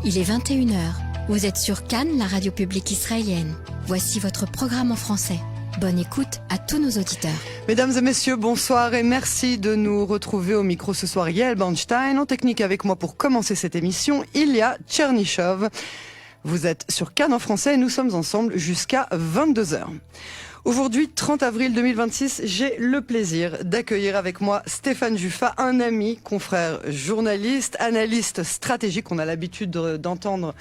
Il est 21 heures. Vous êtes sur Cannes, la radio publique israélienne. Voici votre programme en français. Bonne écoute à tous nos auditeurs. Mesdames et messieurs, bonsoir et merci de nous retrouver au micro ce soir. Yael Bernstein, en technique avec moi pour commencer cette émission, Ilya Tchernyshov. Vous êtes sur Cannes en français et nous sommes ensemble jusqu'à 22h. Aujourd'hui, 30 avril 2026, j'ai le plaisir d'accueillir avec moi Stéphane Juffa, un ami, confrère journaliste, analyste stratégique qu'on a l'habitude d'entendre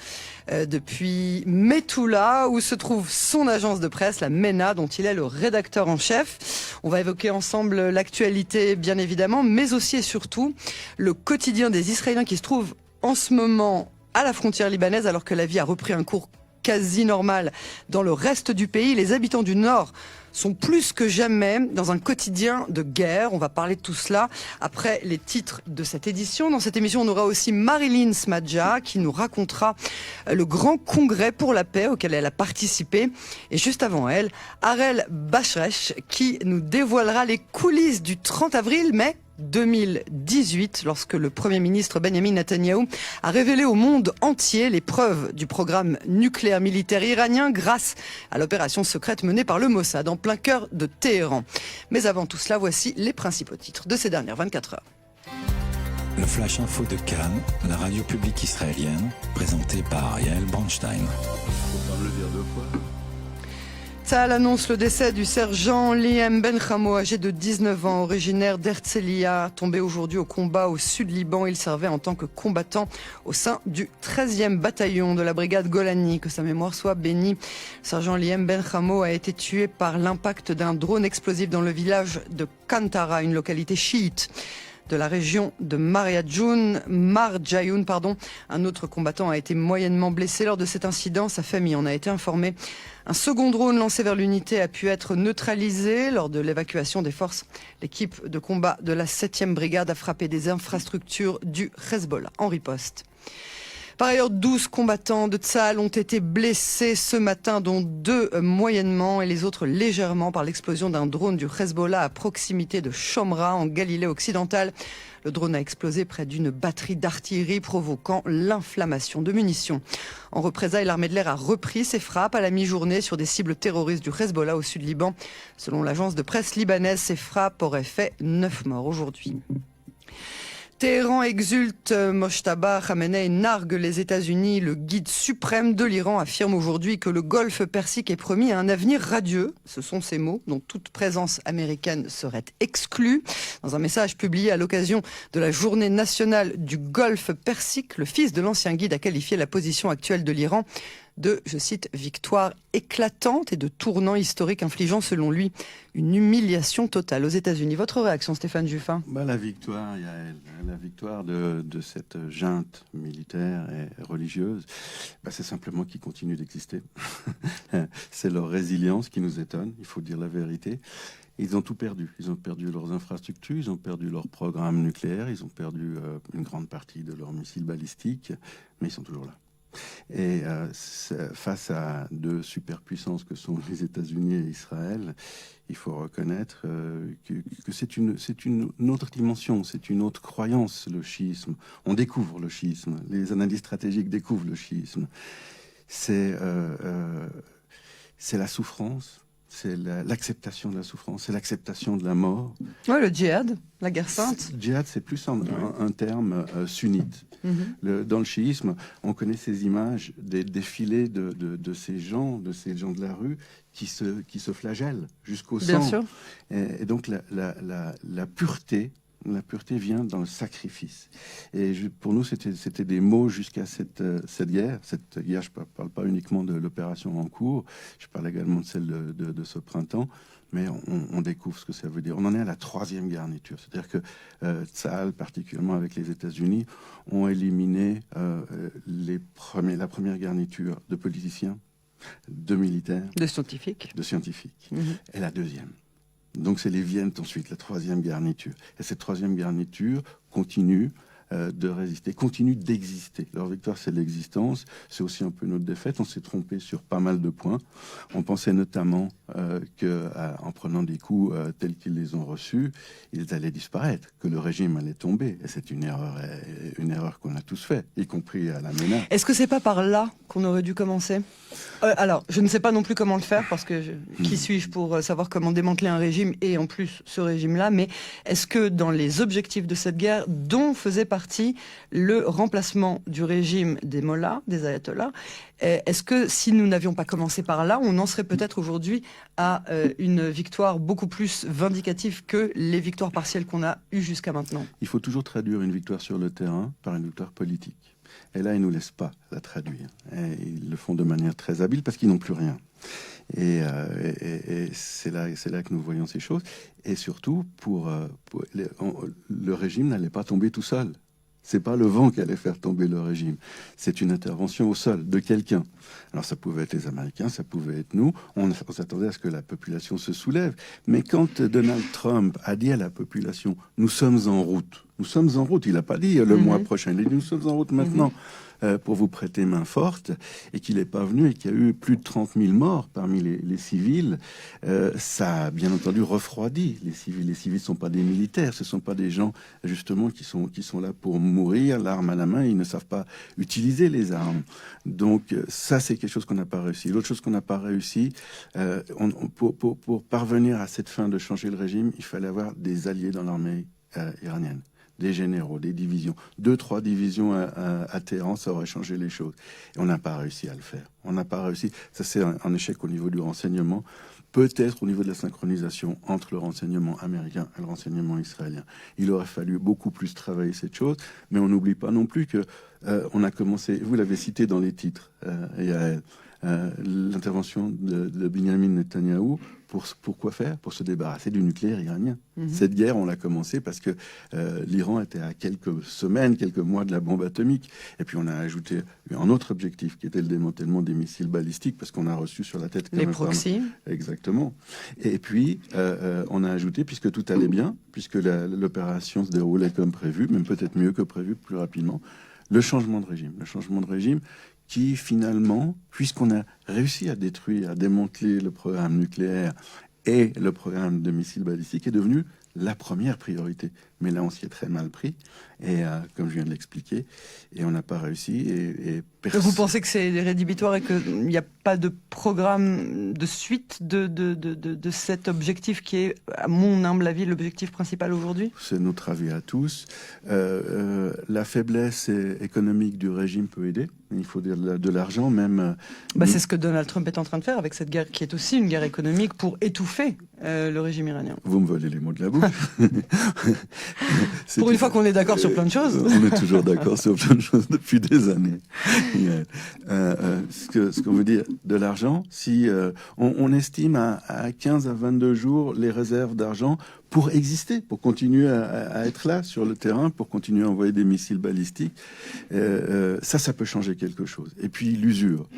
depuis Metula, où se trouve son agence de presse, la MENA, dont il est le rédacteur en chef. On va évoquer ensemble l'actualité, bien évidemment, mais aussi et surtout le quotidien des Israéliens qui se trouvent en ce moment à la frontière libanaise, alors que la vie a repris un cours quasi normal dans le reste du pays. Les habitants du Nord sont plus que jamais dans un quotidien de guerre. On va parler de tout cela après les titres de cette édition. Dans cette émission, on aura aussi Marilyn Smadja qui nous racontera le grand congrès pour la paix auquel elle a participé. Et juste avant elle, Harel Bashresh qui nous dévoilera les coulisses du 30 avril, mais 2018, lorsque le Premier ministre Benjamin Netanyahou a révélé au monde entier les preuves du programme nucléaire militaire iranien grâce à l'opération secrète menée par le Mossad en plein cœur de Téhéran. Mais avant tout cela, voici les principaux titres de ces dernières 24 heures. Le Flash Info de Cannes, la radio publique israélienne, présenté par Yael Bernstein. Faut pas me le dire deux fois. Tsahal annonce le décès du sergent Liam Ben Khamo, âgé de 19 ans, originaire d'Herzliya, tombé aujourd'hui au combat au sud Liban. Il servait en tant que combattant au sein du 13e bataillon de la brigade Golani. Que sa mémoire soit bénie. Le sergent Liam Ben Khamo a été tué par l'impact d'un drone explosif dans le village de Kantara, une localité chiite de la région de Marjayoun. Un autre combattant a été moyennement blessé lors de cet incident. Sa famille en a été informée. Un second drone lancé vers l'unité a pu être neutralisé lors de l'évacuation des forces. L'équipe de combat de la 7e brigade a frappé des infrastructures du Hezbollah en riposte. Par ailleurs, 12 combattants de Tsahal ont été blessés ce matin, dont 2 moyennement et les autres légèrement par l'explosion d'un drone du Hezbollah à proximité de Shomra, en Galilée occidentale. Le drone a explosé près d'une batterie d'artillerie, provoquant l'inflammation de munitions. En représailles, l'armée de l'air a repris ses frappes à la mi-journée sur des cibles terroristes du Hezbollah au sud Liban. Selon l'agence de presse libanaise, ces frappes auraient fait 9 morts aujourd'hui. Téhéran exulte, Mojtaba Khamenei nargue les États-Unis. Le guide suprême de l'Iran affirme aujourd'hui que le golfe Persique est promis à un avenir radieux. Ce sont ces mots dont toute présence américaine serait exclue. Dans un message publié à l'occasion de la journée nationale du golfe Persique, le fils de l'ancien guide a qualifié la position actuelle de l'Iran de, je cite, victoire éclatante et de tournant historique infligeant, selon lui, une humiliation totale aux États-Unis. Votre réaction, Stéphane Juffa ? La victoire, Yael, la victoire de cette junte militaire et religieuse, c'est simplement qu'ils continuent d'exister. C'est leur résilience qui nous étonne, il faut dire la vérité. Ils ont tout perdu. Ils ont perdu leurs infrastructures, ils ont perdu leur programme nucléaire, ils ont perdu une grande partie de leurs missiles balistiques, mais ils sont toujours là. Et face à deux superpuissances que sont les États-Unis et Israël, il faut reconnaître que c'est une autre dimension, c'est une autre croyance, le chiisme. On découvre le chiisme, les analystes stratégiques découvrent le chiisme. C'est la souffrance, c'est l'acceptation de la souffrance, c'est l'acceptation de la mort. Ouais, le djihad, la guerre sainte. Djihad, c'est plus un terme sunnite. Dans le chiisme, on connaît ces images des défilés de ces gens de la rue qui se flagellent jusqu'au sang. Bien sûr. Et donc la pureté vient dans le sacrifice. Et pour nous, c'était des mots jusqu'à cette guerre. Cette guerre, je ne parle pas uniquement de l'opération en cours, je parle également de celle de ce printemps. Mais on découvre ce que ça veut dire. On en est à la 3e garniture. C'est-à-dire que Tsahal, particulièrement avec les États-Unis, ont éliminé la première garniture de politiciens, de militaires, de scientifiques. Et la 2e. Donc c'est les Viennes ensuite, la 3e garniture. Et cette 3e garniture continue de résister, continuent d'exister. Leur victoire, c'est l'existence. C'est aussi un peu notre défaite. On s'est trompé sur pas mal de points. On pensait notamment qu'en prenant des coups tels qu'ils les ont reçus, ils allaient disparaître, que le régime allait tomber. Et c'est une erreur qu'on a tous fait, y compris à la MENA. Est-ce que c'est pas par là qu'on aurait dû commencer ? Alors, je ne sais pas non plus comment le faire, parce que qui suis-je pour savoir comment démanteler un régime, et en plus ce régime-là, mais est-ce que dans les objectifs de cette guerre, dont faisait partie le remplacement du régime des mollahs, des ayatollahs, est-ce que si nous n'avions pas commencé par là, on en serait peut-être aujourd'hui à une victoire beaucoup plus vindicative que les victoires partielles qu'on a eues jusqu'à maintenant ? Il faut toujours traduire une victoire sur le terrain par une victoire politique. Et là, ils ne nous laissent pas la traduire. Et ils le font de manière très habile parce qu'ils n'ont plus rien. Et c'est là que nous voyons ces choses. Et surtout, le régime n'allait pas tomber tout seul. C'est pas le vent qui allait faire tomber le régime. C'est une intervention au sol de quelqu'un. Alors ça pouvait être les Américains, ça pouvait être nous. On s'attendait à ce que la population se soulève. Mais quand Donald Trump a dit à la population « Nous sommes en route », il n'a pas dit le mois prochain, il a dit « Nous sommes en route maintenant ». Pour vous prêter main forte, et qu'il n'est pas venu et qu'il y a eu plus de 30 000 morts parmi les civils, ça a bien entendu refroidi les civils. Les civils ne sont pas des militaires, ce ne sont pas des gens justement qui sont là pour mourir, l'arme à la main, ils ne savent pas utiliser les armes. Donc ça, c'est quelque chose qu'on n'a pas réussi. L'autre chose qu'on n'a pas réussi, pour parvenir à cette fin de changer le régime, il fallait avoir des alliés dans l'armée iranienne. Des généraux, des divisions. 2-3 divisions à Téhéran, ça aurait changé les choses. Et on n'a pas réussi à le faire. On n'a pas réussi. Ça, c'est un échec au niveau du renseignement. Peut-être au niveau de la synchronisation entre le renseignement américain et le renseignement israélien. Il aurait fallu beaucoup plus travailler cette chose. Mais on n'oublie pas non plus que on a commencé, vous l'avez cité dans les titres, Yael, l'intervention de Benjamin Netanyahou. Pour quoi faire ? Pour se débarrasser du nucléaire iranien. Cette guerre, on l'a commencé parce que l'Iran était à quelques semaines, quelques mois de la bombe atomique. Et puis on a ajouté un autre objectif qui était le démantèlement des missiles balistiques parce qu'on a reçu sur la tête... Les proxys. Exactement. Et puis on a ajouté, puisque tout allait bien, puisque l'opération se déroulait comme prévu, même peut-être mieux que prévu, plus rapidement, le changement de régime. Le changement de régime qui finalement, puisqu'on a réussi à détruire, à démanteler le programme nucléaire et le programme de missiles balistiques, est devenu la première priorité. Mais là, on s'y est très mal pris, et comme je viens de l'expliquer, et on n'a pas réussi. Vous pensez que c'est rédhibitoire et qu'il n'y a pas de programme de suite de cet objectif qui est, à mon humble avis, l'objectif principal aujourd'hui ? C'est notre avis à tous. La faiblesse économique du régime peut aider. Il faut dire de l'argent, même... C'est ce que Donald Trump est en train de faire avec cette guerre qui est aussi une guerre économique pour étouffer le régime iranien. Vous me volez les mots de la bouche. Pour une fois qu'on est d'accord sur plein de choses. On est toujours d'accord sur plein de choses depuis des années. Ce qu'on veut dire, de l'argent, si on estime à 15 à 22 jours les réserves d'argent pour exister, pour continuer à être là sur le terrain, pour continuer à envoyer des missiles balistiques, ça peut changer quelque chose. Et puis l'usure.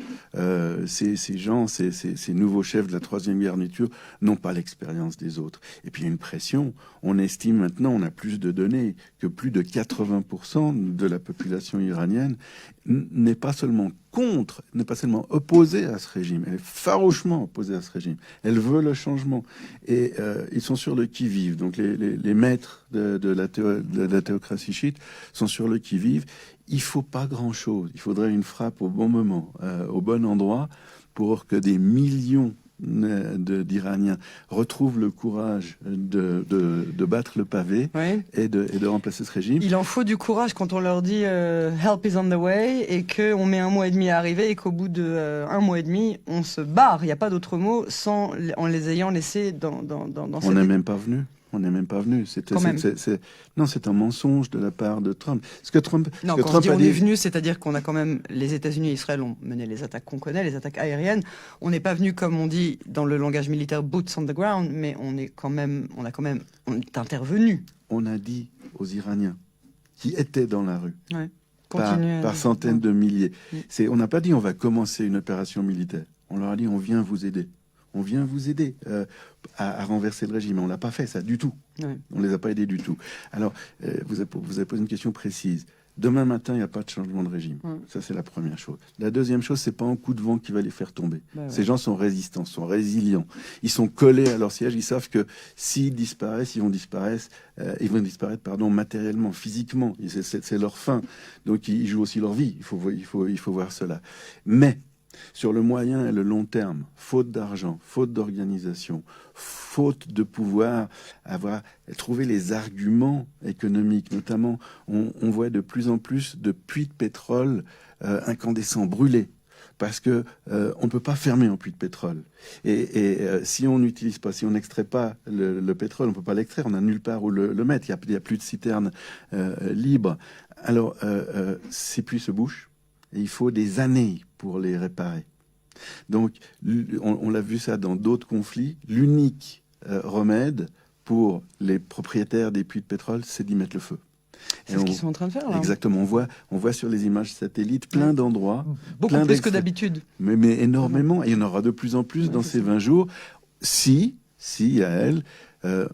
Ces gens, ces nouveaux chefs de la troisième garniture n'ont pas l'expérience des autres. Et puis il y a une pression. On estime maintenant, on a plus de données, que plus de 80% de la population iranienne n'est pas seulement contre, n'est pas seulement opposée à ce régime, elle est farouchement opposée à ce régime. Elle veut le changement. Et ils sont sur le qui-vive. Donc les maîtres de la théocratie chiite sont sur le qui-vive. Il ne faut pas grand-chose. Il faudrait une frappe au bon moment, au bon endroit, pour que des millions d'Iraniens retrouvent le courage de battre le pavé, oui, et de remplacer ce régime. Il en faut du courage quand on leur dit help is on the way et qu'on met 1 mois et demi à arriver et qu'au bout de 1 mois et demi on se barre. Il n'y a pas d'autre mot en les ayant laissés dans On n'est même pas venu. On n'est même pas venu. Non, c'est un mensonge de la part de Trump. Quand on dit on est venu, c'est-à-dire qu'on a quand même, les États-Unis et Israël ont mené les attaques qu'on connaît, les attaques aériennes. On n'est pas venu, comme on dit dans le langage militaire, boots on the ground, mais on est intervenu. On a dit aux Iraniens qui étaient dans la rue, ouais, par centaines de milliers. On n'a pas dit on va commencer une opération militaire. On leur a dit on vient vous aider. on vient vous aider à renverser le régime. On l'a pas fait ça du tout. Ouais. On les a pas aidés du tout. Alors, vous avez posé une question précise. Demain matin, il n'y a pas de changement de régime. Ça, c'est la première chose. La deuxième chose, c'est pas un coup de vent qui va les faire tomber. Ces gens sont résistants, sont résilients. Ils sont collés à leur siège. Ils savent que s'ils disparaissent, ils vont disparaître, matériellement, physiquement. C'est leur fin. Donc, ils jouent aussi leur vie. Il faut voir cela. Mais, sur le moyen et le long terme, faute d'argent, faute d'organisation, faute de pouvoir trouver les arguments économiques, notamment, on voit de plus en plus de puits de pétrole incandescents brûlés. Parce que on ne peut pas fermer un puits de pétrole. Et si on n'utilise pas, si on n'extrait pas le pétrole, on ne peut pas l'extraire. On n'a nulle part où le mettre. Il n'y a plus de citernes libres. Alors, ces puits se bouchent. Et il faut des années pour les réparer. Donc, on l'a vu ça dans d'autres conflits. L'unique remède pour les propriétaires des puits de pétrole, c'est d'y mettre le feu. C'est ce qu'ils sont en train de faire, là. Exactement. On voit sur les images satellites plein d'endroits. Beaucoup plus que d'habitude. Mais énormément. Et il y en aura de plus en plus dans ces 20 jours. Si Yael,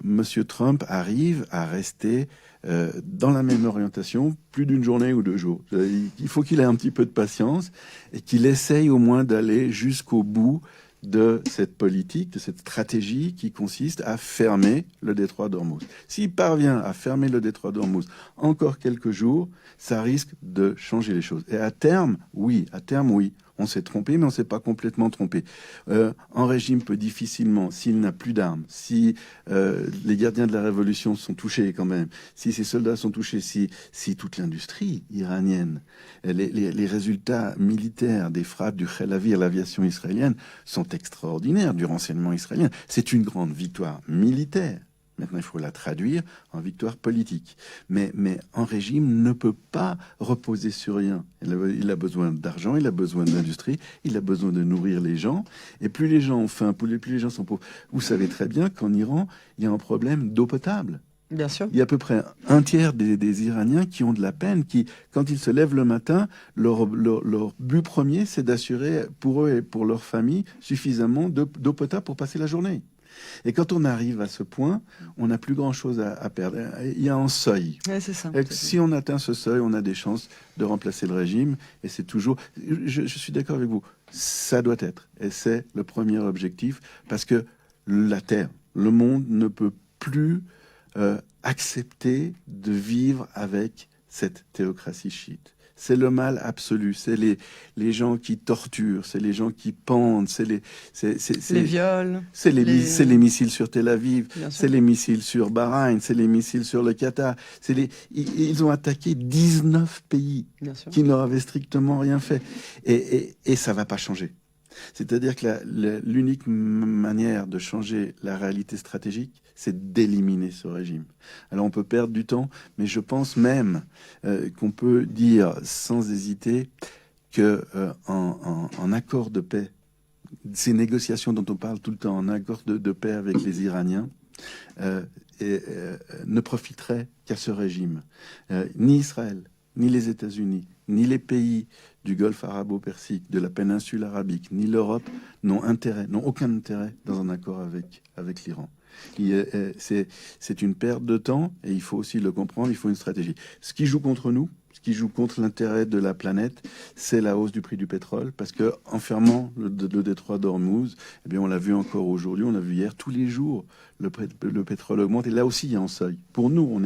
Monsieur Trump arrive à rester dans la même orientation plus d'une journée ou 2 jours. Il faut qu'il ait un petit peu de patience et qu'il essaye au moins d'aller jusqu'au bout de cette politique, de cette stratégie qui consiste à fermer le détroit d'Ormuz. S'il parvient à fermer le détroit d'Ormuz encore quelques jours, ça risque de changer les choses. Et à terme, oui. On s'est trompé, mais on ne s'est pas complètement trompé. Un régime peut difficilement, s'il n'a plus d'armes, si les gardiens de la révolution sont touchés quand même, si ses soldats sont touchés, si toute l'industrie iranienne, les résultats militaires des frappes du Khel Avir, l'aviation israélienne, sont extraordinaires, du renseignement israélien. C'est une grande victoire militaire. Maintenant, il faut la traduire en victoire politique. Mais un régime ne peut pas reposer sur rien. Il a besoin d'argent, il a besoin d'industrie, il a besoin de nourrir les gens. Et plus les gens ont faim, plus les gens sont pauvres. Vous savez très bien qu'en Iran, il y a un problème d'eau potable. Bien sûr. Il y a à peu près un tiers des Iraniens qui ont de la peine, qui, quand ils se lèvent le matin, leur but premier, c'est d'assurer pour eux et pour leur famille suffisamment d'eau potable pour passer la journée. Et quand on arrive à ce point, on n'a plus grand-chose à perdre. Il y a un seuil. Ouais, c'est ça. Et si on atteint ce seuil, on a des chances de remplacer le régime. Et c'est toujours... Je suis d'accord avec vous. Ça doit être. Et c'est le premier objectif. Parce que la Terre, le monde ne peut plus accepter de vivre avec cette théocratie chiite. C'est le mal absolu. C'est les gens qui torturent, c'est les gens qui pendent, c'est les viols. C'est les missiles sur Tel Aviv, c'est les missiles sur Bahreïn, c'est les missiles sur le Qatar. Ils ont attaqué 19 pays qui n'en avaient strictement rien fait. Et ça va pas changer. C'est-à-dire que l'unique manière de changer la réalité stratégique, c'est d'éliminer ce régime. Alors on peut perdre du temps, mais je pense même qu'on peut dire sans hésiter que en accord de paix, ces négociations dont on parle tout le temps, en accord de paix avec les Iraniens, ne profiteraient qu'à ce régime. Ni Israël, ni les États-Unis, ni les pays du Golfe arabo-persique, de la péninsule arabique, ni l'Europe n'ont aucun intérêt dans un accord avec l'Iran. C'est une perte de temps et il faut aussi le comprendre, il faut une stratégie. Ce qui joue contre nous, ce qui joue contre l'intérêt de la planète, c'est la hausse du prix du pétrole, parce que en fermant le détroit d'Ormuz, eh bien on l'a vu encore aujourd'hui, on l'a vu hier, tous les jours, le pétrole augmente et là aussi il y a un seuil. Pour nous, on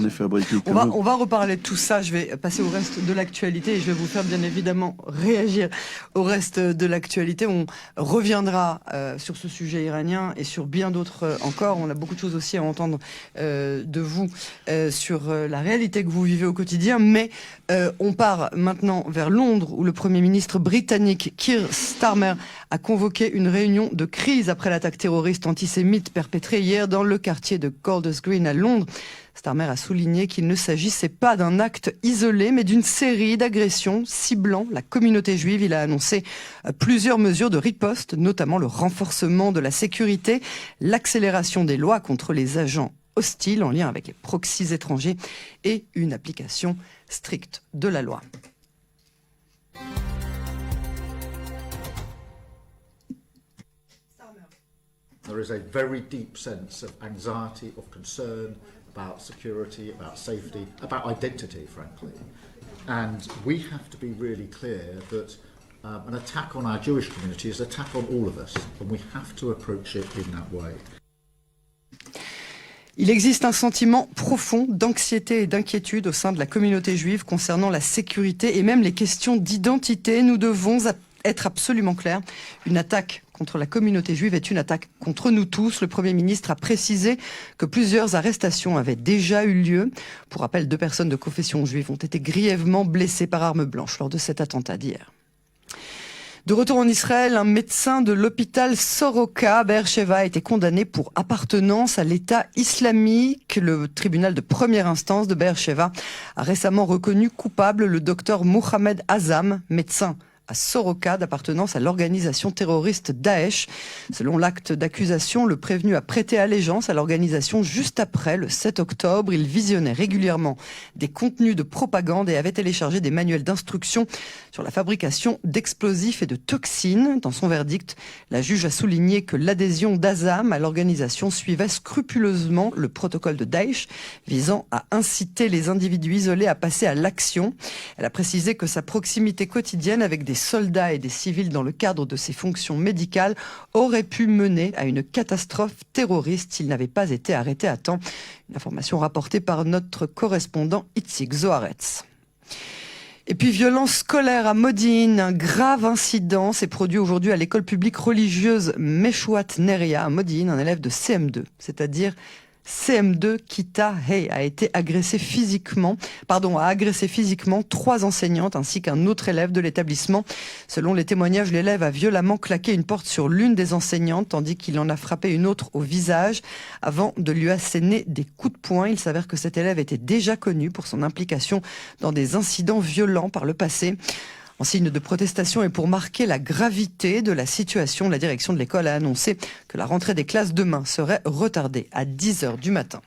est fabriqué. On va reparler de tout ça. Je vais passer au reste de l'actualité et je vais vous faire bien évidemment réagir au reste de l'actualité. On reviendra sur ce sujet iranien et sur bien d'autres encore. On a beaucoup de choses aussi à entendre de vous sur la réalité que vous vivez au quotidien. Mais on part maintenant vers Londres où le Premier ministre britannique Keir Starmer a convoqué une réunion de crise après l'attaque terroriste antisémite perpétrée hier dans le quartier de Golders Green à Londres. Starmer a souligné qu'il ne s'agissait pas d'un acte isolé, mais d'une série d'agressions ciblant la communauté juive. Il a annoncé plusieurs mesures de riposte, notamment le renforcement de la sécurité, l'accélération des lois contre les agents hostiles en lien avec les proxys étrangers et une application stricte de la loi. Starmer there is a very deep sense of anxiety, of concern about security, about safety, about identity, frankly. And we have to be really clear that an attack on our Jewish community is an attack on all of us, and we have to approach it in that way. Il existe un sentiment profond d'anxiété et d'inquiétude au sein de la communauté juive concernant la sécurité et même les questions d'identité. Nous devons être absolument clairs. Une attaque contre la communauté juive est une attaque contre nous tous. Le Premier ministre a précisé que plusieurs arrestations avaient déjà eu lieu. Pour rappel, 2 personnes de confession juive ont été grièvement blessées par arme blanche lors de cet attentat d'hier. De retour en Israël, un médecin de l'hôpital Soroka à Be'er Sheva a été condamné pour appartenance à l'État islamique. Le tribunal de première instance de Be'er Sheva a récemment reconnu coupable le docteur Mohamed Azam, médecin à Soroka, d'appartenance à l'organisation terroriste Daesh. Selon l'acte d'accusation, le prévenu a prêté allégeance à l'organisation juste après le 7 octobre. Il visionnait régulièrement des contenus de propagande et avait téléchargé des manuels d'instruction sur la fabrication d'explosifs et de toxines. Dans son verdict, la juge a souligné que l'adhésion d'Azam à l'organisation suivait scrupuleusement le protocole de Daesh, visant à inciter les individus isolés à passer à l'action. Elle a précisé que sa proximité quotidienne avec des soldats et des civils dans le cadre de ses fonctions médicales aurait pu mener à une catastrophe terroriste s'il n'avait pas été arrêté à temps. Une information rapportée par notre correspondant Itzik Zoharetz. Et puis violence scolaire à Modine, un grave incident s'est produit aujourd'hui à l'école publique religieuse Meshouat Neria à Modine. Un élève de CM2, c'est-à-dire CM2 Kita Hey a agressé physiquement 3 enseignantes ainsi qu'un autre élève de l'établissement. Selon les témoignages, l'élève a violemment claqué une porte sur l'une des enseignantes tandis qu'il en a frappé une autre au visage avant de lui asséner des coups de poing. Il s'avère que cet élève était déjà connu pour son implication dans des incidents violents par le passé. En signe de protestation et pour marquer la gravité de la situation, la direction de l'école a annoncé que la rentrée des classes demain serait retardée à 10h du matin.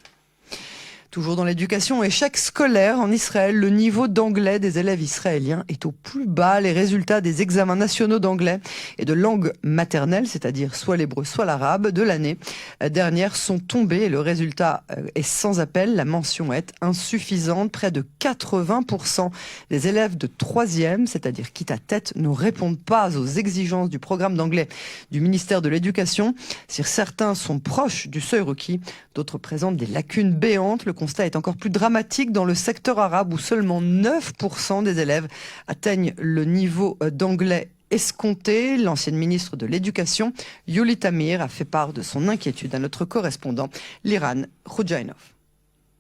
Toujours dans l'éducation, échec scolaire en Israël, le niveau d'anglais des élèves israéliens est au plus bas. Les résultats des examens nationaux d'anglais et de langue maternelle, c'est-à-dire soit l'hébreu soit l'arabe, de l'année dernière sont tombés et le résultat est sans appel. La mention est insuffisante. Près de 80% des élèves de 3e, c'est-à-dire Kita Tête, ne répondent pas aux exigences du programme d'anglais du ministère de l'Éducation. Si certains sont proches du seuil requis, d'autres présentent des lacunes béantes. Le constat est encore plus dramatique dans le secteur arabe où seulement 9% des élèves atteignent le niveau d'anglais escompté. L'ancienne ministre de l'Éducation, Yuli Tamir, a fait part de son inquiétude à notre correspondant, Liran Khoudjainov.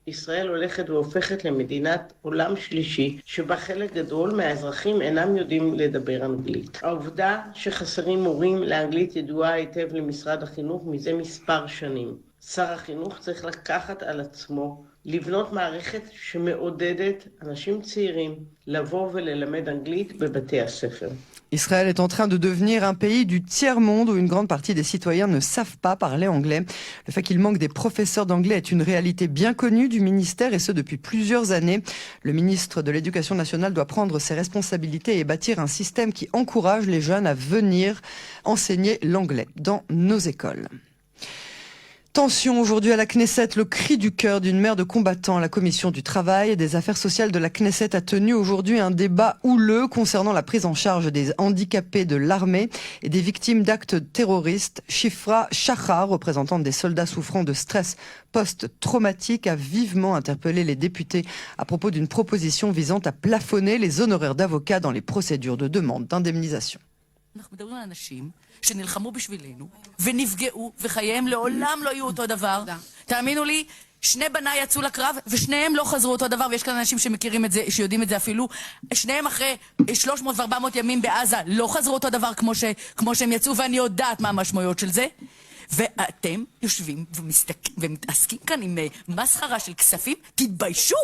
ישראל הולכת והופכת למדינת עולם שלישי, שבה חלק גדול מהאזרחים אינם יודעים לדבר אנגלית. העובדה שחסרים מורים לאנגלית ידועה היטב למשרד החינוך מזה מספר שנים. שר החינוך צריך לקחת על עצמו לבנות מערכת שמעודדת אנשים צעירים לבוא וללמד אנגלית בבתי הספר. Israël est en train de devenir un pays du tiers-monde où une grande partie des citoyens ne savent pas parler anglais. Le fait qu'il manque des professeurs d'anglais est une réalité bien connue du ministère et ce depuis plusieurs années. Le ministre de l'Éducation nationale doit prendre ses responsabilités et bâtir un système qui encourage les jeunes à venir enseigner l'anglais dans nos écoles. Tension aujourd'hui à la Knesset, le cri du cœur d'une mère de combattant. La commission du travail et des affaires sociales de la Knesset a tenu aujourd'hui un débat houleux concernant la prise en charge des handicapés de l'armée et des victimes d'actes terroristes. Shifra Shachar, représentante des soldats souffrant de stress post-traumatique, a vivement interpellé les députés à propos d'une proposition visant à plafonner les honoraires d'avocats dans les procédures de demande d'indemnisation. שנלחמו בשבילנו ונפגעו וחייהם לעולם לא יהיו אותו דבר. תאמינו לי, 2 בניי יצאו לקרב ושניהם לא חזרו אותו דבר, ויש כאן אנשים שמכירים את זה, שיודעים את זה אפילו. שניהם אחרי 300 ו-400 ימים בעזה לא חזרו אותו דבר כמו שהם יצאו, ואני יודעת מה המשמעויות של זה. ואתם יושבים ומתעסקים כאן עם מסחרה של כספים, תתביישו.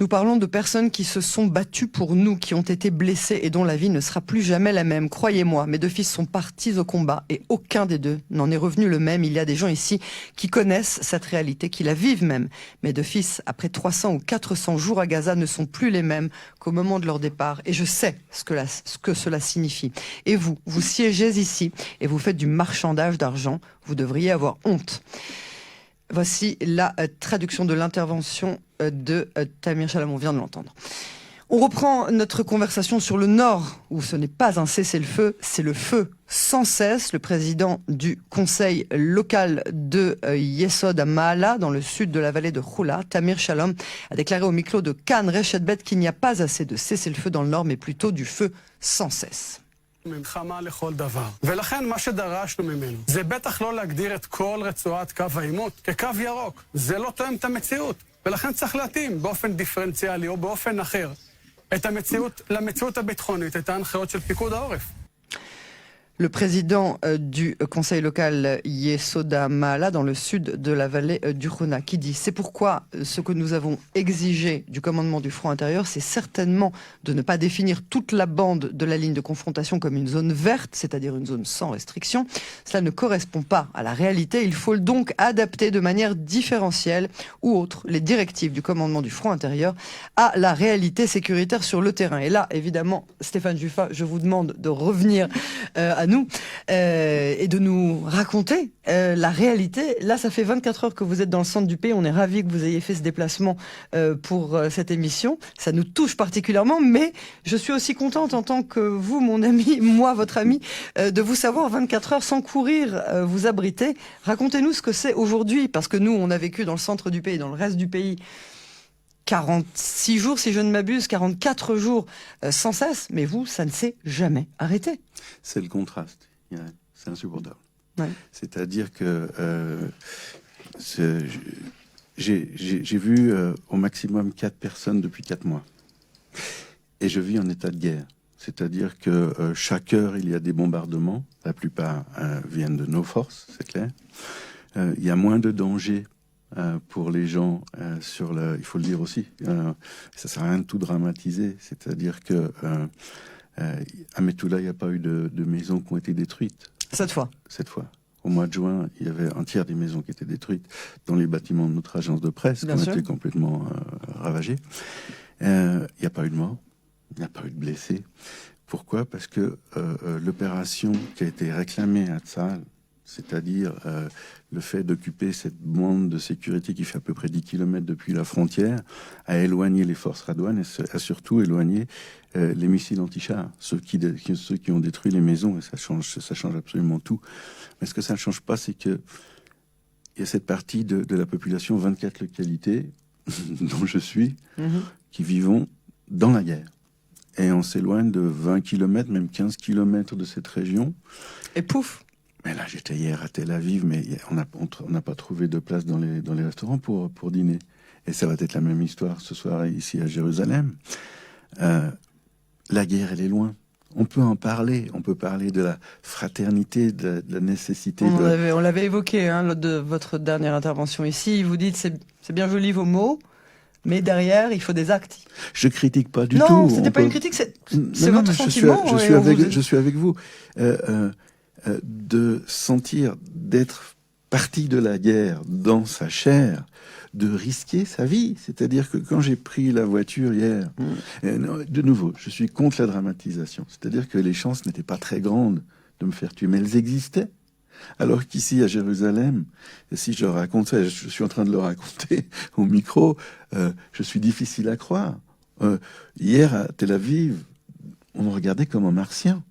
Nous parlons de personnes qui se sont battues pour nous, qui ont été blessées et dont la vie ne sera plus jamais la même. Croyez-moi, mes deux fils sont partis au combat et aucun des deux n'en est revenu le même. Il y a des gens ici qui connaissent cette réalité, qui la vivent même. Mes deux fils, après 300 ou 400 jours à Gaza, ne sont plus les mêmes qu'au moment de leur départ. Et je sais ce que cela signifie. Et vous siégez ici et vous faites du marchandage d'argent. Vous devriez avoir honte. Voici la traduction de l'intervention de Tamir Shalom, on vient de l'entendre. On reprend notre conversation sur le nord, où ce n'est pas un cessez-le-feu, c'est le feu sans cesse. Le président du conseil local de Yesod à Maala, dans le sud de la vallée de Choula, Tamir Shalom, a déclaré au micro de Kan Reshet Bet qu'il n'y a pas assez de cessez-le-feu dans le nord, mais plutôt du feu sans cesse. מלחמה לכל דבר. ולכן מה שדרשנו ממנו זה בטח לא להגדיר את כל רצועת קו העימות כקו ירוק. זה לא תואם את המציאות. ולכן צריך להתאים באופן דיפרנציאלי או באופן אחר את המציאות למציאות הביטחונית, את ההנחיות של פיקוד העורף. Le président du conseil local Yesoda Maala dans le sud de la vallée du Chouna qui dit: c'est pourquoi ce que nous avons exigé du commandement du front intérieur, c'est certainement de ne pas définir toute la bande de la ligne de confrontation comme une zone verte, c'est-à-dire une zone sans restriction. Cela ne correspond pas à la réalité. Il faut donc adapter de manière différentielle ou autre les directives du commandement du front intérieur à la réalité sécuritaire sur le terrain. Et là, évidemment, Stéphane Juffa, je vous demande de revenir à nous et de nous raconter la réalité. Là, ça fait 24 heures que vous êtes dans le centre du pays. On est ravis que vous ayez fait ce déplacement pour cette émission. Ça nous touche particulièrement, mais je suis aussi contente en tant que vous, mon ami, moi, votre ami, de vous savoir 24 heures sans courir, vous abriter. Racontez-nous ce que c'est aujourd'hui, parce que nous, on a vécu dans le centre du pays, dans le reste du pays, 46 jours, si je ne m'abuse, 44 jours sans cesse, mais vous, ça ne s'est jamais arrêté. C'est le contraste, c'est insupportable. Ouais. C'est-à-dire que j'ai vu au maximum 4 personnes depuis 4 mois. Et je vis en état de guerre. C'est-à-dire que chaque heure, il y a des bombardements. La plupart viennent de nos forces, c'est clair. Il y a moins de danger pour les gens il faut le dire aussi, ça sert à rien de tout dramatiser, c'est-à-dire que à Metula, il n'y a pas eu de maisons qui ont été détruites. Cette fois. Au mois de juin, il y avait un tiers des maisons qui étaient détruites dans les bâtiments de notre agence de presse, qui ont été complètement ravagés. Il n'y a pas eu de morts, il n'y a pas eu de blessés. Pourquoi ? Parce que l'opération qui a été réclamée à Tzahal, c'est-à-dire le fait d'occuper cette bande de sécurité qui fait à peu près 10 km depuis la frontière, a éloigné les forces radouanes et a surtout éloigné les missiles anti-chars, ceux qui ont détruit les maisons, et ça change absolument tout. Mais ce que ça ne change pas, c'est que il y a cette partie de la population, 24 localités, dont je suis, qui vivons dans la guerre. Et on s'éloigne de 20 km, même 15 km de cette région. Et pouf! Mais là, j'étais hier à Tel Aviv, mais on n'a pas trouvé de place dans les restaurants pour dîner. Et ça va être la même histoire ce soir ici à Jérusalem. La guerre, elle est loin. On peut en parler. On peut parler de la fraternité, de la nécessité. On l'avait évoqué lors de votre dernière intervention ici. Vous dites c'est bien joli vos mots, mais derrière, il faut des actes. Je critique pas du tout. Non, c'était pas une critique, c'est votre sentiment. Je suis avec vous. De sentir d'être parti de la guerre dans sa chair, de risquer sa vie. C'est-à-dire que quand j'ai pris la voiture hier, de nouveau, je suis contre la dramatisation. C'est-à-dire que les chances n'étaient pas très grandes de me faire tuer, mais elles existaient. Alors qu'ici, à Jérusalem, si je raconte ça, je suis en train de le raconter au micro, je suis difficile à croire. Hier, à Tel Aviv, on me regardait comme un martien.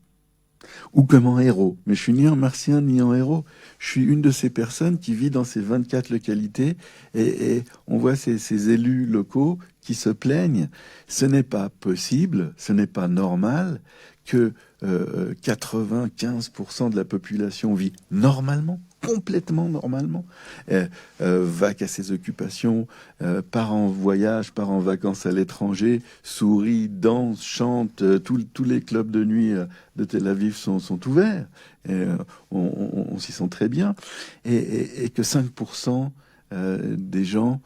Ou comme en héros. Mais je suis ni en martien ni en héros. Je suis une de ces personnes qui vit dans ces 24 localités et on voit ces élus locaux qui se plaignent. Ce n'est pas possible, ce n'est pas normal que 95% de la population vit normalement, complètement normalement, va qu'à ses occupations, part en voyage, part en vacances à l'étranger, sourit, danse, chante, tous les clubs de nuit de Tel Aviv sont ouverts, on s'y sent très bien, et que 5% des gens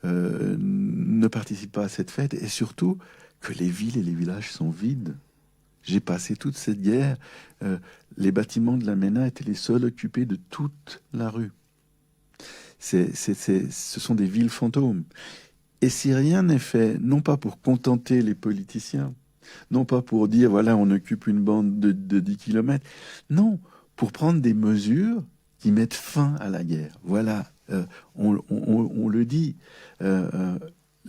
ne participent pas à cette fête, et surtout que les villes et les villages sont vides. J'ai passé toute cette guerre. Les bâtiments de la MENA étaient les seuls occupés de toute la rue. Ce sont des villes fantômes. Et si rien n'est fait, non pas pour contenter les politiciens, non pas pour dire, voilà, on occupe une bande de 10 kilomètres, non, pour prendre des mesures qui mettent fin à la guerre. Voilà, on le dit.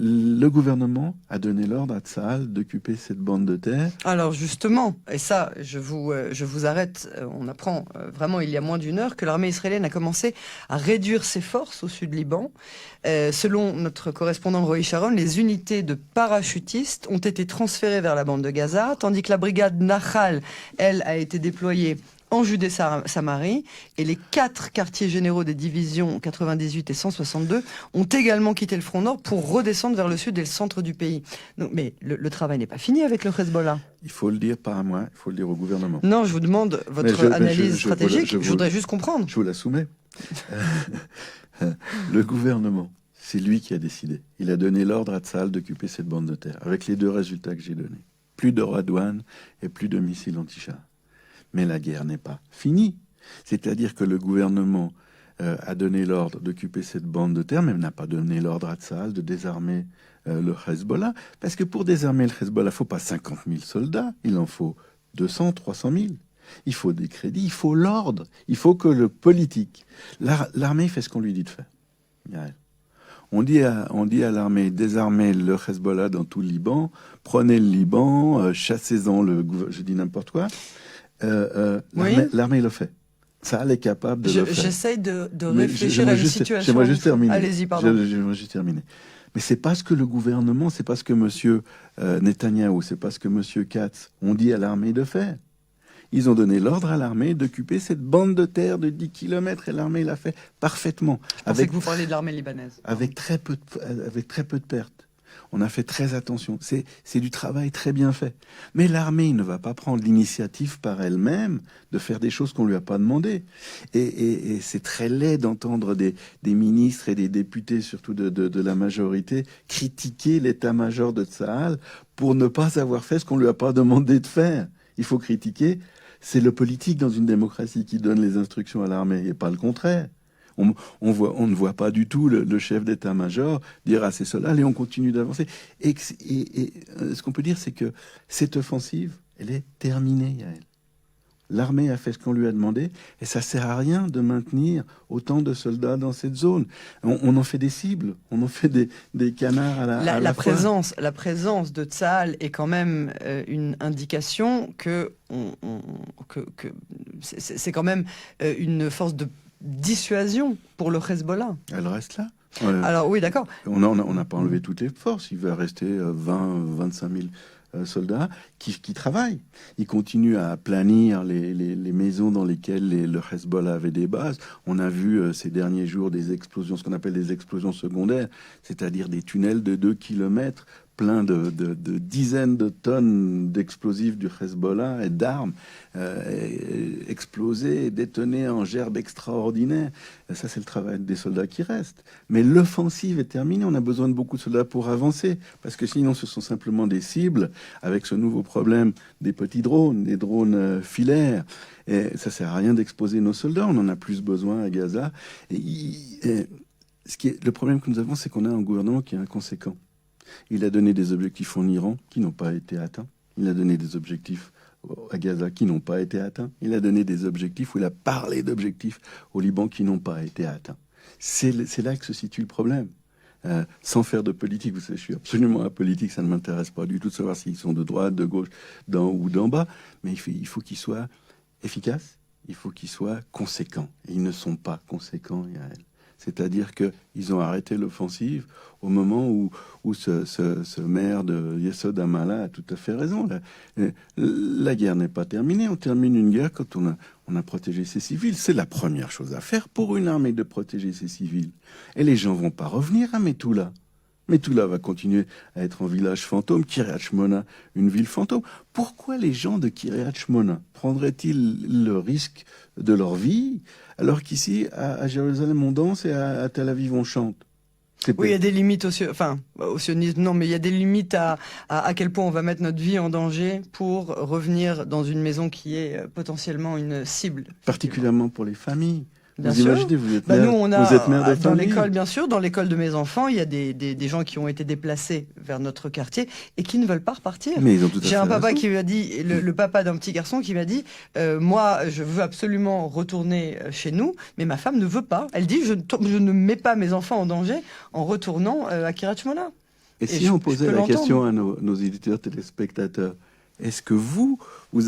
Le gouvernement a donné l'ordre à Tsahal d'occuper cette bande de terre. Alors justement, et ça, je vous arrête, on apprend vraiment il y a moins d'une heure que l'armée israélienne a commencé à réduire ses forces au sud Liban. Selon notre correspondant Roy Sharon, les unités de parachutistes ont été transférées vers la bande de Gaza, tandis que la brigade Nahal, elle, a été déployée en Judée-Samarie, et les 4 quartiers généraux des divisions 98 et 162 ont également quitté le front nord pour redescendre vers le sud et le centre du pays. Donc, mais le travail n'est pas fini avec le Hezbollah. Il faut le dire pas à moi, il faut le dire au gouvernement. Non, je vous demande votre analyse stratégique, je voudrais juste comprendre. Je vous la soumets. Le gouvernement, c'est lui qui a décidé. Il a donné l'ordre à Tsahal d'occuper cette bande de terre, avec les 2 résultats que j'ai donnés. Plus de radouane et plus de missiles anti-chars. Mais la guerre n'est pas finie. C'est-à-dire que le gouvernement a donné l'ordre d'occuper cette bande de terre, mais n'a pas donné l'ordre à Tsahal de désarmer le Hezbollah. Parce que pour désarmer le Hezbollah, il ne faut pas 50 000 soldats, il en faut 200, 300 000. Il faut des crédits, il faut l'ordre, il faut que le politique... L'armée fait ce qu'on lui dit de faire. On dit à l'armée, désarmez le Hezbollah dans tout le Liban, prenez le Liban, chassez-en je dis n'importe quoi. L'armée le fait. Ça, elle est capable de le faire. J'essaye de réfléchir à une situation. J'aimerais juste terminer. Allez-y, pardon. J'aimerais juste terminer. Mais c'est parce que le gouvernement, c'est parce que monsieur Netanyahou, c'est parce que monsieur Katz ont dit à l'armée de faire. Ils ont donné l'ordre à l'armée d'occuper cette bande de terre de 10 km et l'armée l'a fait parfaitement. Je pensais que vous parliez de l'armée libanaise. Avec très peu de pertes. On a fait très attention. C'est du travail très bien fait. Mais l'armée ne va pas prendre l'initiative par elle-même de faire des choses qu'on lui a pas demandé. Et c'est très laid d'entendre des ministres et des députés, surtout de la majorité, critiquer l'état-major de Tsahal pour ne pas avoir fait ce qu'on lui a pas demandé de faire. Il faut critiquer. C'est le politique dans une démocratie qui donne les instructions à l'armée et pas le contraire. On ne voit pas du tout le chef d'état-major dire à ses soldats, allez, on continue d'avancer. Et ce qu'on peut dire, c'est que cette offensive, elle est terminée, Yael. L'armée a fait ce qu'on lui a demandé, et ça sert à rien de maintenir autant de soldats dans cette zone. On en fait des cibles, on en fait des canards à la fois. La présence de Tsahal est quand même une indication que c'est quand même une force de dissuasion pour le Hezbollah. Elle reste là. Alors oui, d'accord. On n'a pas enlevé toutes les forces. Il va rester 25 000 soldats qui travaillent. Ils continuent à planir les maisons dans lesquelles le Hezbollah avait des bases. On a vu ces derniers jours des explosions, ce qu'on appelle des explosions secondaires, c'est-à-dire des tunnels de 2 kilomètres plein de dizaines de tonnes d'explosifs du Hezbollah et d'armes explosées et détonnées en gerbes extraordinaires. Ça, c'est le travail des soldats qui restent. Mais l'offensive est terminée. On a besoin de beaucoup de soldats pour avancer, parce que sinon, ce sont simplement des cibles avec ce nouveau problème des petits drones, des drones filaires. Et ça sert à rien d'exposer nos soldats. On en a plus besoin à Gaza. Le problème que nous avons, c'est qu'on a un gouvernement qui est inconséquent. Il a donné des objectifs en Iran qui n'ont pas été atteints. Il a donné des objectifs à Gaza qui n'ont pas été atteints. Il a donné des objectifs, ou il a parlé d'objectifs au Liban qui n'ont pas été atteints. C'est là que se situe le problème. Sans faire de politique, vous savez, je suis absolument apolitique, ça ne m'intéresse pas du tout de savoir s'ils sont de droite, de gauche, d'en haut ou d'en bas, mais il faut qu'ils soient efficaces, il faut qu'ils soient conséquents. Et ils ne sont pas conséquents, Yael. C'est-à-dire qu'ils ont arrêté l'offensive au moment où ce maire de Yesod Amala a tout à fait raison. La guerre n'est pas terminée. On termine une guerre quand on a protégé ses civils. C'est la première chose à faire pour une armée, de protéger ses civils. Et les gens vont pas revenir à Metula. Metula va continuer à être un village fantôme. Kiryat Shmona, une ville fantôme. Pourquoi les gens de Kiryat Shmona prendraient-ils le risque de leur vie alors qu'ici, à Jérusalem, on danse et à Tel Aviv, on chante? Oui, il y a des limites au sionisme, non, mais il y a des limites à quel point on va mettre notre vie en danger pour revenir dans une maison qui est potentiellement une cible. Particulièrement pour les familles. Bien vous sûr. imaginez, vous êtes mère, nous, on a, vous êtes mère de dans famille. l'école, bien sûr, dans l'école de mes enfants, il y a des gens qui ont été déplacés vers notre quartier et qui ne veulent pas repartir. Mais ils ont tout à fait J'ai un papa raison. qui m'a dit, le papa d'un petit garçon qui m'a dit, moi, je veux absolument retourner chez nous, mais ma femme ne veut pas. Elle dit, je ne mets pas mes enfants en danger en retournant à Kiryat Shmona. Et si on posait peux la l'entendre. question à nos éditeurs téléspectateurs, est-ce que vous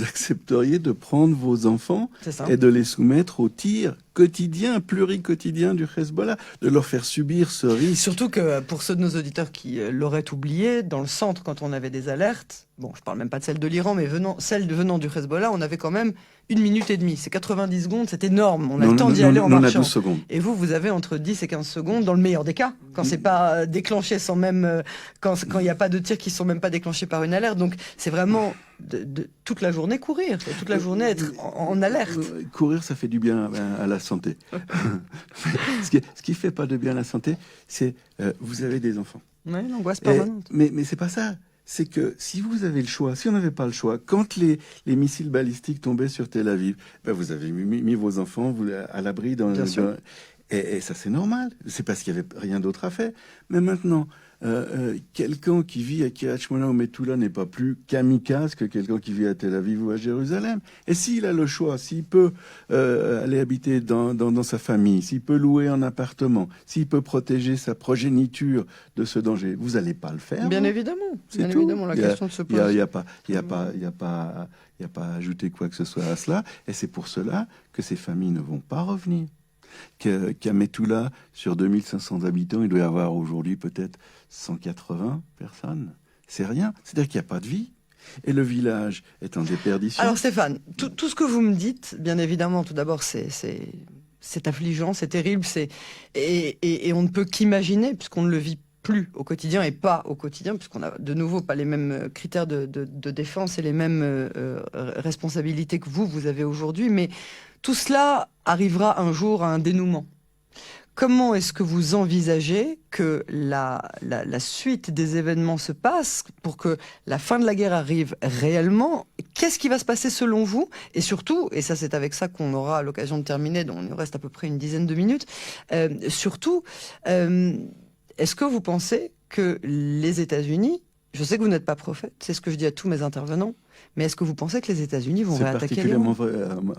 accepteriez de prendre vos enfants C'est ça. et de les soumettre au tir quotidien, pluriquotidien du Hezbollah, de leur faire subir ce risque? Surtout que pour ceux de nos auditeurs qui l'auraient oublié, dans le centre, quand on avait des alertes, bon, je parle même pas de celle de l'Iran, mais celle venant du Hezbollah, on avait quand même 1 minute et demie. C'est 90 secondes, c'est énorme. On a le temps d'y aller en on a marchant. 12 secondes. Et vous avez entre 10 et 15 secondes, dans le meilleur des cas, quand c'est pas déclenché sans même, quand il n'y a pas de tirs qui sont même pas déclenchés par une alerte. Donc c'est vraiment de toute la journée courir, et toute la journée être en alerte. Courir, ça fait du bien à la santé. Ce qui fait pas de bien à la santé, c'est vous avez des enfants. Ouais, l'angoisse permanente. Mais c'est pas ça. C'est que si vous avez le choix, si on n'avait pas le choix, quand les missiles balistiques tombaient sur Tel Aviv, ben vous avez mis vos enfants à l'abri dans Bien sûr. Et ça c'est normal. C'est parce qu'il y avait rien d'autre à faire. Mais maintenant, quelqu'un qui vit à Kiryat Shmona ou Metula n'est pas plus kamikaze que quelqu'un qui vit à Tel Aviv ou à Jérusalem. Et s'il a le choix, s'il peut aller habiter dans sa famille, s'il peut louer un appartement, s'il peut protéger sa progéniture de ce danger, vous n'allez pas le faire. Bien non? évidemment. C'est Bien tout. évidemment, la question se pose. Il n'y a pas à ajouter quoi que ce soit à cela. Et c'est pour cela que ces familles ne vont pas revenir. Qu'à Metula, sur 2500 habitants, il doit y avoir aujourd'hui peut-être 180 personnes. C'est rien. C'est-à-dire qu'il n'y a pas de vie. Et le village est en déperdition. Alors Stéphane, tout ce que vous me dites, bien évidemment, tout d'abord, c'est affligeant, c'est terrible, et on ne peut qu'imaginer, puisqu'on ne le vit plus au quotidien et pas au quotidien, puisqu'on n'a de nouveau pas les mêmes critères de défense et les mêmes responsabilités que vous avez aujourd'hui, mais tout cela arrivera un jour à un dénouement. Comment est-ce que vous envisagez que la suite des événements se passe pour que la fin de la guerre arrive réellement? Qu'est-ce qui va se passer selon vous? Et surtout, et ça c'est avec ça qu'on aura l'occasion de terminer, dont il nous reste à peu près une dizaine de minutes, surtout, est-ce que vous pensez que les États-Unis, je sais que vous n'êtes pas prophète, c'est ce que je dis à tous mes intervenants, mais est-ce que vous pensez que les États-Unis vont réattaquer l'Iran? C'est particulièrement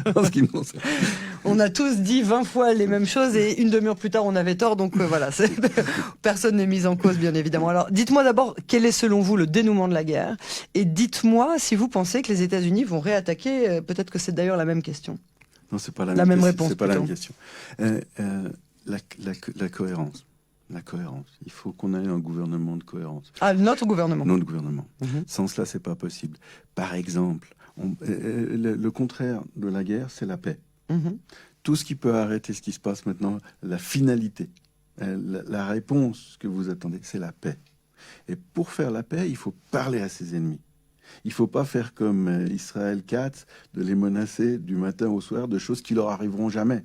vrai en ce qui me concerne. On a tous dit 20 fois les mêmes choses et une demi-heure plus tard on avait tort, donc voilà, personne n'est mis en cause bien évidemment. Alors dites-moi d'abord quel est selon vous le dénouement de la guerre, et dites-moi si vous pensez que les États-Unis vont réattaquer, peut-être que c'est d'ailleurs la même question. Non, c'est pas La même réponse, C'est pas la même plutôt. question. La cohérence. La cohérence. Il faut qu'on ait un gouvernement de cohérence. Ah, notre gouvernement. Non de gouvernement. Mhm. Sans cela, c'est pas possible. Par exemple, le contraire de la guerre, c'est la paix. Mhm. Tout ce qui peut arrêter ce qui se passe maintenant, la finalité, la réponse que vous attendez, c'est la paix. Et pour faire la paix, il faut parler à ses ennemis. Il ne faut pas faire comme Israël Katz, de les menacer du matin au soir de choses qui leur arriveront jamais.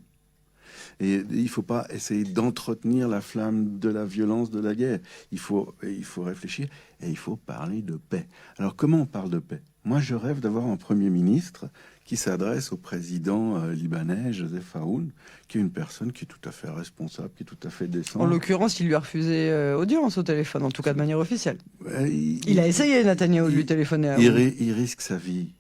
Et il ne faut pas essayer d'entretenir la flamme de la violence de la guerre. Il faut réfléchir et il faut parler de paix. Alors comment on parle de paix? Moi, je rêve d'avoir un Premier ministre qui s'adresse au président libanais, Joseph Aoun, qui est une personne qui est tout à fait responsable, qui est tout à fait décente. En l'occurrence, il lui a refusé audience au téléphone, en tout cas de manière officielle. Il a essayé, Netanyahou, de lui téléphoner à Aoun. Il risque sa vie.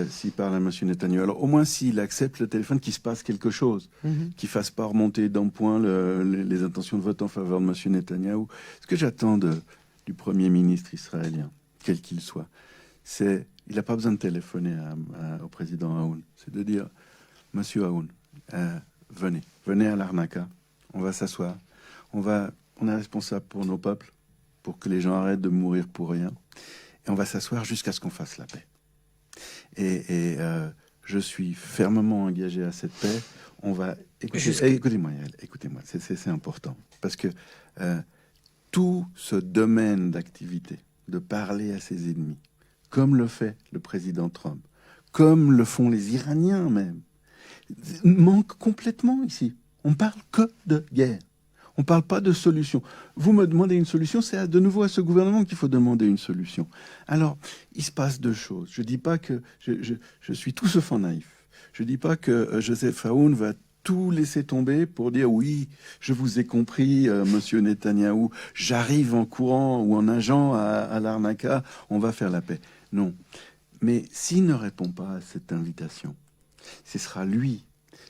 S'il parle à M. Netanyahou. Alors, au moins, s'il accepte le téléphone, qu'il se passe quelque chose, qu'il ne fasse pas remonter d'un point les intentions de vote en faveur de M. Netanyahou. Ce que j'attends du Premier ministre israélien, quel qu'il soit, c'est, il n'a pas besoin de téléphoner au président Aoun, c'est de dire, Monsieur Aoun, venez à l'Arnaka, on va s'asseoir, on est responsable pour nos peuples, pour que les gens arrêtent de mourir pour rien, et on va s'asseoir jusqu'à ce qu'on fasse la paix. Et je suis fermement engagé à cette paix. On va écoutez-moi, Yael, écoutez-moi, c'est important parce que tout ce domaine d'activité, de parler à ses ennemis, comme le fait le président Trump, comme le font les Iraniens même, manque complètement ici. On parle que de guerre. On ne parle pas de solution. Vous me demandez une solution, c'est de nouveau à ce gouvernement qu'il faut demander une solution. Alors, il se passe deux choses. Je ne dis pas que je suis tout sauf en naïf. Je ne dis pas que Joseph Aoun va tout laisser tomber pour dire oui, je vous ai compris, monsieur Netanyahou, j'arrive en courant ou en nageant à Larnaca, on va faire la paix. Non. Mais s'il ne répond pas à cette invitation, ce sera lui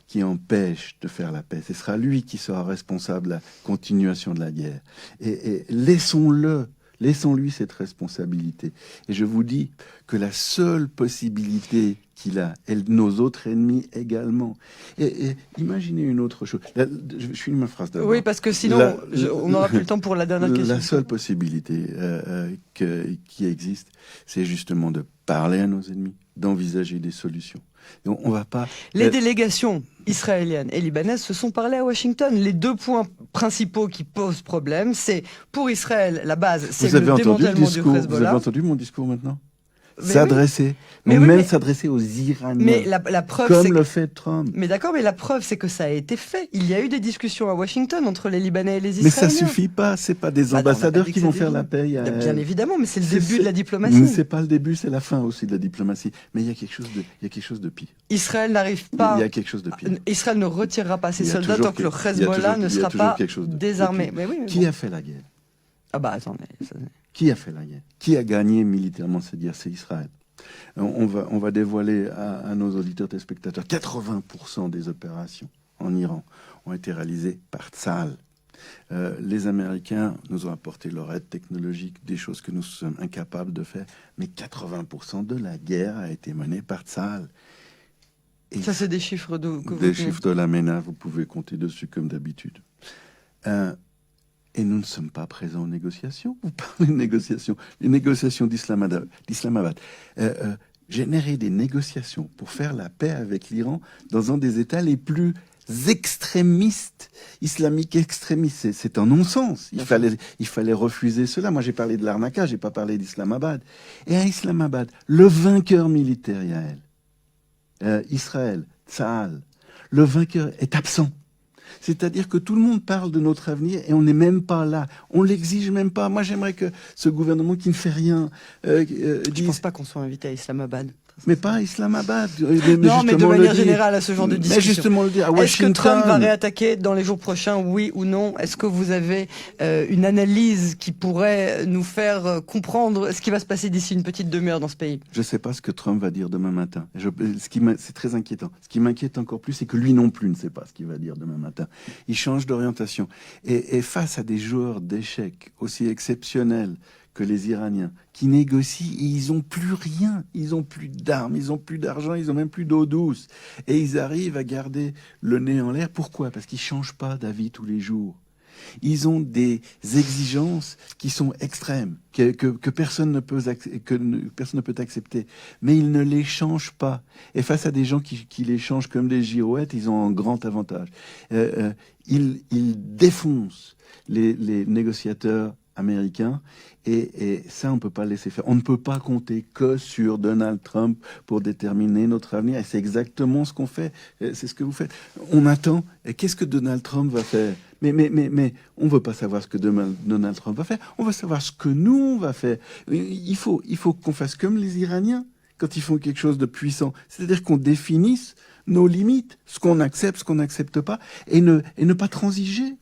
qui empêche de faire la paix. Ce sera lui qui sera responsable de la continuation de la guerre. Et laissons-lui cette responsabilité. Et je vous dis que la seule possibilité qu'il a, et nos autres ennemis également. Et imaginez une autre chose. Je finis ma phrase d'abord. Oui, parce que sinon, on n'aura plus le temps pour la dernière question. La seule possibilité qui existe, c'est justement de parler à nos ennemis, d'envisager des solutions. Et on va pas... Les délégations israéliennes et libanaises se sont parlé à Washington. Les deux points principaux qui posent problème, c'est pour Israël, la base, c'est le démantèlement du Hezbollah. Vous avez entendu mon discours maintenant ? S'adresser, s'adresser aux Iraniens, mais la preuve, comme le fait Trump. Mais d'accord, mais la preuve, c'est que ça a été fait. Il y a eu des discussions à Washington entre les Libanais et les Israéliens. Mais ça suffit pas, c'est pas des ambassadeurs qui vont faire la paix. Bien évidemment, mais c'est le début de la diplomatie. C'est pas le début, c'est la fin aussi de la diplomatie. Mais il y a quelque chose de pire. Israël n'arrive pas. Il y a quelque chose de pire. Israël ne retirera pas ses soldats tant que le Hezbollah ne sera pas désarmé. Qui a fait la guerre ? Ah bah attendez. Qui a fait la guerre ? Qui a gagné militairement cette guerre ? C'est Israël. On va dévoiler à nos auditeurs et spectateurs 80% des opérations en Iran ont été réalisées par Tsahal. Les Américains nous ont apporté leur aide technologique, des choses que nous sommes incapables de faire, mais 80% de la guerre a été menée par Tsahal. Et ça, c'est des chiffres chiffres de la MENA, vous pouvez compter dessus comme d'habitude. Et nous ne sommes pas présents aux négociations. Vous parlez de négociations. Les négociations d'Islamabad. Générer des négociations pour faire la paix avec l'Iran dans un des États les plus extrémistes, islamiques extrémistes. C'est un non-sens. Il fallait refuser cela. Moi, j'ai parlé de Larnaca, j'ai pas parlé d'Islamabad. Et à Islamabad, le vainqueur militaire, Israël, Tsahal, le vainqueur est absent. C'est-à-dire que tout le monde parle de notre avenir et on n'est même pas là. On l'exige même pas. Moi, j'aimerais que ce gouvernement qui ne fait rien Je ne pense pas qu'on soit invité à Islamabad. Mais pas à Islamabad. Non, mais de manière générale à ce genre de discussion. Mais justement le dire à Washington. Est-ce que Trump va réattaquer dans les jours prochains, oui ou non ? Est-ce que vous avez une analyse qui pourrait nous faire comprendre ce qui va se passer d'ici une petite demi-heure dans ce pays ? Je ne sais pas ce que Trump va dire demain matin. C'est très inquiétant. Ce qui m'inquiète encore plus, c'est que lui non plus ne sait pas ce qu'il va dire demain matin. Il change d'orientation. Et face à des joueurs d'échecs aussi exceptionnels que les Iraniens, qui négocient et ils n'ont plus rien, ils n'ont plus d'armes, ils n'ont plus d'argent, ils n'ont même plus d'eau douce. Et ils arrivent à garder le nez en l'air. Pourquoi ? Parce qu'ils ne changent pas d'avis tous les jours. Ils ont des exigences qui sont extrêmes, que personne ne peut accepter. Mais ils ne les changent pas. Et face à des gens qui les changent comme des girouettes, ils ont un grand avantage. Ils défoncent les négociateurs américains, et ça, on ne peut pas laisser faire. On ne peut pas compter que sur Donald Trump pour déterminer notre avenir, et c'est exactement ce qu'on fait, c'est ce que vous faites. On attend, et qu'est-ce que Donald Trump va faire ? Mais on ne veut pas savoir ce que Donald Trump va faire, on veut savoir ce que nous, on va faire. Il faut qu'on fasse comme les Iraniens, quand ils font quelque chose de puissant, c'est-à-dire qu'on définisse nos limites, ce qu'on accepte, ce qu'on n'accepte pas, et ne pas transiger.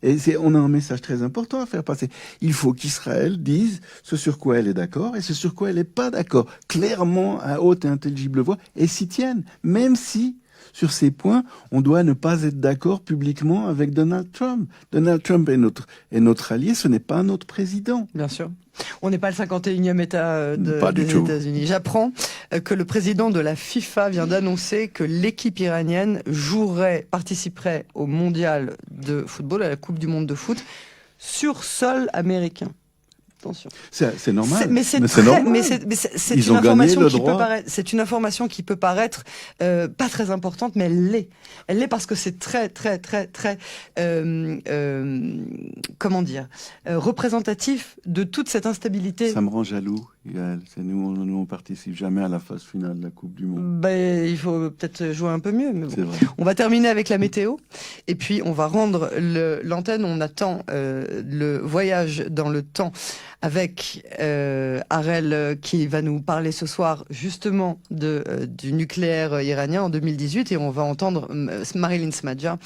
Et on a un message très important à faire passer. Il faut qu'Israël dise ce sur quoi elle est d'accord et ce sur quoi elle n'est pas d'accord, clairement, à haute et intelligible voix, et s'y tienne, même si, sur ces points, on doit ne pas être d'accord publiquement avec Donald Trump. Donald Trump est notre allié, ce n'est pas notre président. Bien sûr. On n'est pas le 51e État des États-Unis. J'apprends que le président de la FIFA vient d'annoncer que l'équipe iranienne participerait au mondial de football, à la Coupe du monde de foot, sur sol américain. Attention. C'est normal. C'est une information qui peut paraître pas très importante, mais elle l'est. Elle l'est parce que c'est très, très, très, très, représentatif de toute cette instabilité. Ça me rend jaloux. Yael. Nous, on participe jamais à la phase finale de la Coupe du Monde. Il faut peut-être jouer un peu mieux. Mais bon. C'est vrai. On va terminer avec la météo et puis on va rendre l'antenne. On attend le voyage dans le temps avec Harel qui va nous parler ce soir justement du nucléaire iranien en 2018 et on va entendre Marilyn Smadja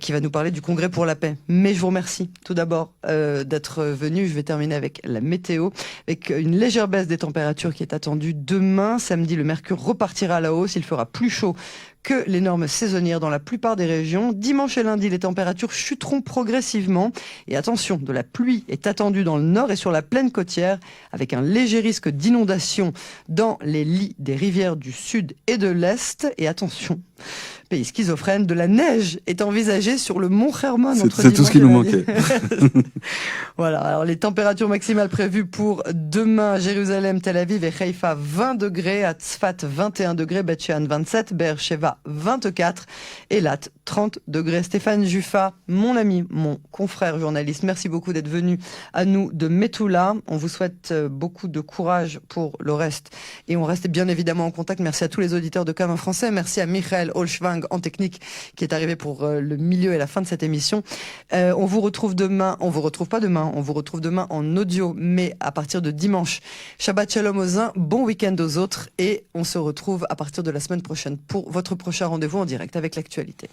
qui va nous parler du Congrès pour la paix. Mais je vous remercie tout d'abord d'être venu. Je vais terminer avec la météo, avec une légère baisse des températures qui est attendue demain. Samedi, le mercure repartira à la hausse. Il fera plus chaud que les normes saisonnières dans la plupart des régions. Dimanche et lundi, les températures chuteront progressivement. Et attention, de la pluie est attendue dans le nord et sur la plaine côtière, avec un léger risque d'inondation dans les lits des rivières du sud et de l'est. Et attention, pays schizophrène, de la neige est envisagée sur le mont Hermon. C'est tout ce qui nous manquait. Voilà, alors les températures maximales prévues pour demain, Jérusalem, Tel Aviv et Haïfa, 20 degrés, à Tzfat, 21 degrés, Beth Shean, 27, Be'er Sheva, 24, Elat, 30 degrés. Stéphane Juffa, mon ami, mon confrère journaliste, merci beaucoup d'être venu à nous de Metula. On vous souhaite beaucoup de courage pour le reste et on reste bien évidemment en contact. Merci à tous les auditeurs de Cannes en français. Merci à Michael Holschwang en technique qui est arrivé pour le milieu et la fin de cette émission. On vous retrouve demain, on vous retrouve pas demain, on vous retrouve demain en audio, mais à partir de dimanche. Shabbat Shalom aux uns, bon week-end aux autres et on se retrouve à partir de la semaine prochaine pour votre prochain rendez-vous en direct avec l'actualité.